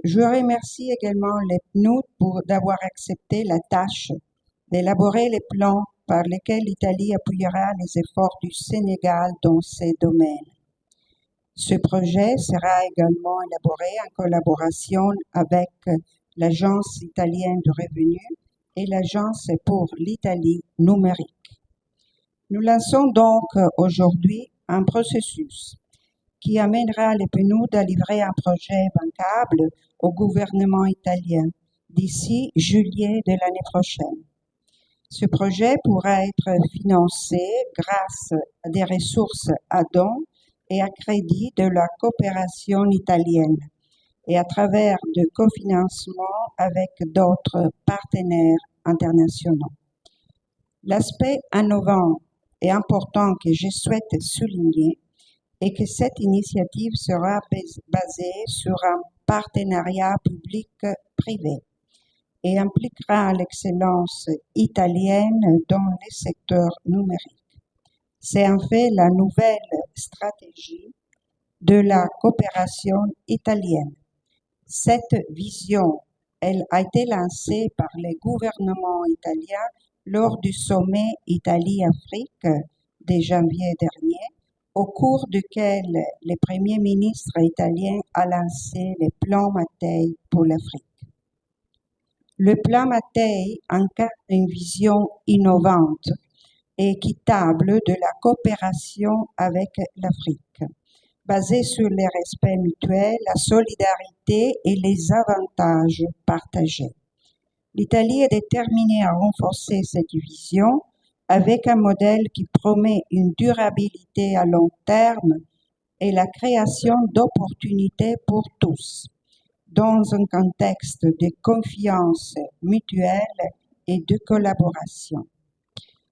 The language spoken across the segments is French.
Je remercie également les PNUD d'avoir accepté la tâche d'élaborer les plans par lesquels l'Italie appuiera les efforts du Sénégal dans ces domaines. Ce projet sera également élaboré en collaboration avec l'Agence italienne du revenu et l'Agence pour l'Italie numérique. Nous lançons donc aujourd'hui un processus qui amènera les PNUD à livrer un projet bancable au gouvernement italien d'ici juillet de l'année prochaine. Ce projet pourra être financé grâce à des ressources à dons et à crédit de la coopération italienne et à travers de cofinancements avec d'autres partenaires internationaux. L'aspect innovant et important que je souhaite souligner est que cette initiative sera basée sur un partenariat public-privé et impliquera l'excellence italienne dans les secteurs numériques. C'est en fait la nouvelle stratégie de la coopération italienne. Cette vision, elle a été lancée par le gouvernement italien lors du sommet Italie-Afrique de janvier dernier, au cours duquel le Premier ministre italien a lancé le plan Mattei pour l'Afrique. Le plan Mattei incarne une vision innovante et équitable de la coopération avec l'Afrique, basée sur le respect mutuel, la solidarité et les avantages partagés. L'Italie est déterminée à renforcer cette vision avec un modèle qui promet une durabilité à long terme et la création d'opportunités pour tous, dans un contexte de confiance mutuelle et de collaboration.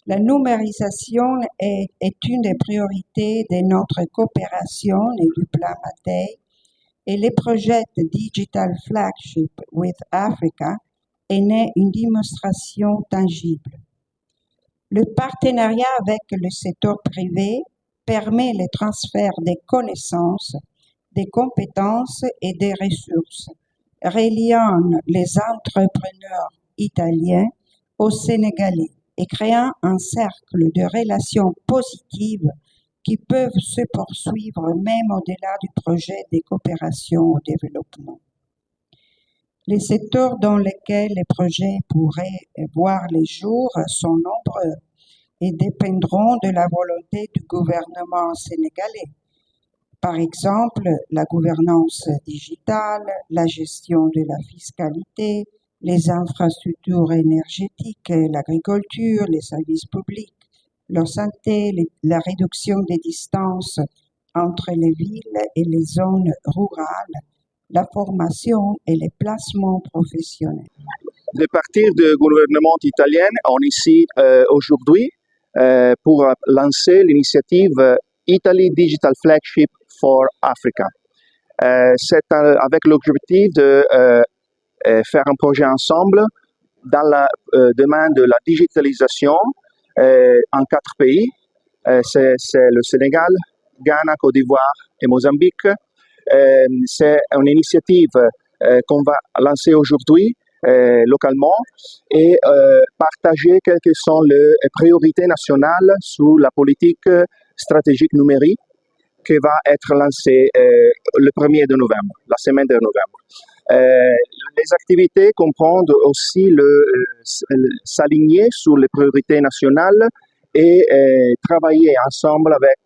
La numérisation est une des priorités de notre coopération et du plan Mattei, et le projet Digital Flagship with Africa est né une démonstration tangible. Le partenariat avec le secteur privé permet le transfert des connaissances, des compétences et des ressources, reliant les entrepreneurs italiens aux Sénégalais et créant un cercle de relations positives qui peuvent se poursuivre même au-delà du projet de coopération au développement. Les secteurs dans lesquels les projets pourraient voir le jour sont nombreux et dépendront de la volonté du gouvernement sénégalais. Par exemple, la gouvernance digitale, la gestion de la fiscalité, les infrastructures énergétiques, l'agriculture, les services publics, la santé, la réduction des distances entre les villes et les zones rurales, la formation et les placements professionnels. De partir du gouvernement italien, on est ici aujourd'hui pour lancer l'initiative Italy Digital Flagship for Africa. C'est avec l'objectif de faire un projet ensemble dans le domaine de la digitalisation en 4 pays. C'est le Sénégal, Ghana, Côte d'Ivoire et Mozambique. C'est une initiative qu'on va lancer aujourd'hui localement et partager quelles sont les priorités nationales sur la politique stratégique numérique qui va être lancée le 1er de novembre, la semaine de novembre. Les activités comprennent aussi s'aligner sur les priorités nationales et travailler ensemble avec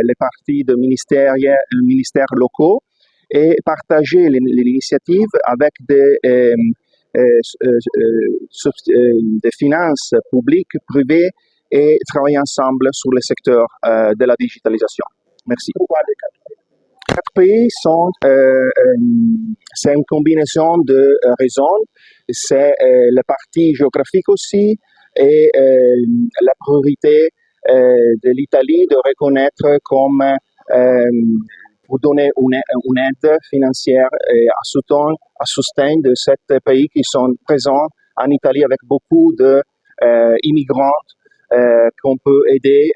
les parties de ministères locaux et partager l'initiative avec des finances publiques, privées et travailler ensemble sur le secteur de la digitalisation. Merci. Pourquoi les 4 pays sont, c'est une combinaison de raisons. C'est la partie géographique aussi et la priorité de l'Italie de reconnaître comme pour donner une aide financière et à soutien de ces pays qui sont présents en Italie avec beaucoup d'immigrants qu'on peut aider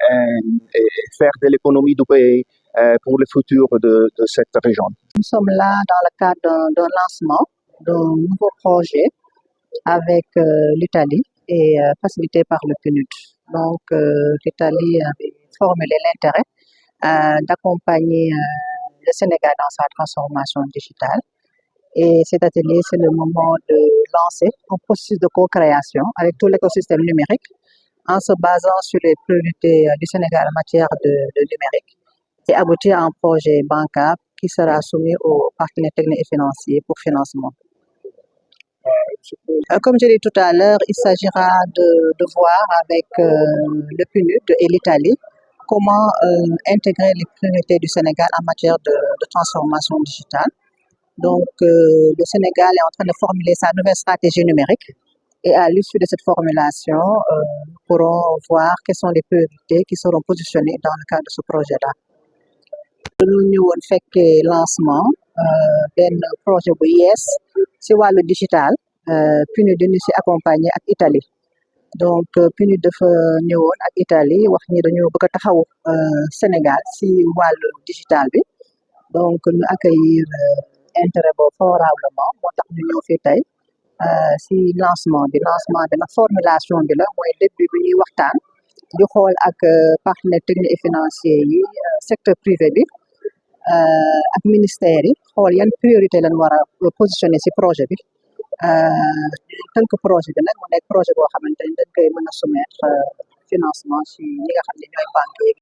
et faire de l'économie du pays pour le futur de cette région. Nous sommes là dans le cadre d'un lancement d'un nouveau projet avec l'Italie et facilité par le PNUD. Donc, l'Italie avait formulé l'intérêt d'accompagner le Sénégal dans sa transformation digitale. Et cet atelier, c'est le moment de lancer un processus de co-création avec tout l'écosystème numérique en se basant sur les priorités du Sénégal en matière de numérique et aboutir à un projet bancable qui sera soumis aux partenaires techniques et financiers pour financement. Comme je l'ai dit tout à l'heure, il s'agira de voir avec le PNUD et l'Italie comment intégrer les priorités du Sénégal en matière de transformation digitale. Donc, le Sénégal est en train de formuler sa nouvelle stratégie numérique et à l'issue de cette formulation, nous pourrons voir quelles sont les priorités qui seront positionnées dans le cadre de ce projet-là. Nous ñëwoon fekkee lancement benn projet bu yees ci wàllu digital PNUD dañu ci accompagner ak Italie donc PNUD dafa ñëwoon ak Italie wax ni dañoo bëgg a taxaw Sénégal ci wàllu digital bi donc ñu accueillir intérêt boobu favorablement moo tax ñu ñëw fii tey ci lancement bi nag formulation bi la mooy début bi ñuy waxtaan di xool ak partenaires techniques et financiers yi secteur privé bi ak ministère yi xool yan priorité lañ war a positionné ci projet bi tënk projet bi nag mu nekk projet boo xamante ni dañ koy mën a soumettre financement ci ñi nga xam ne ñooy banque yi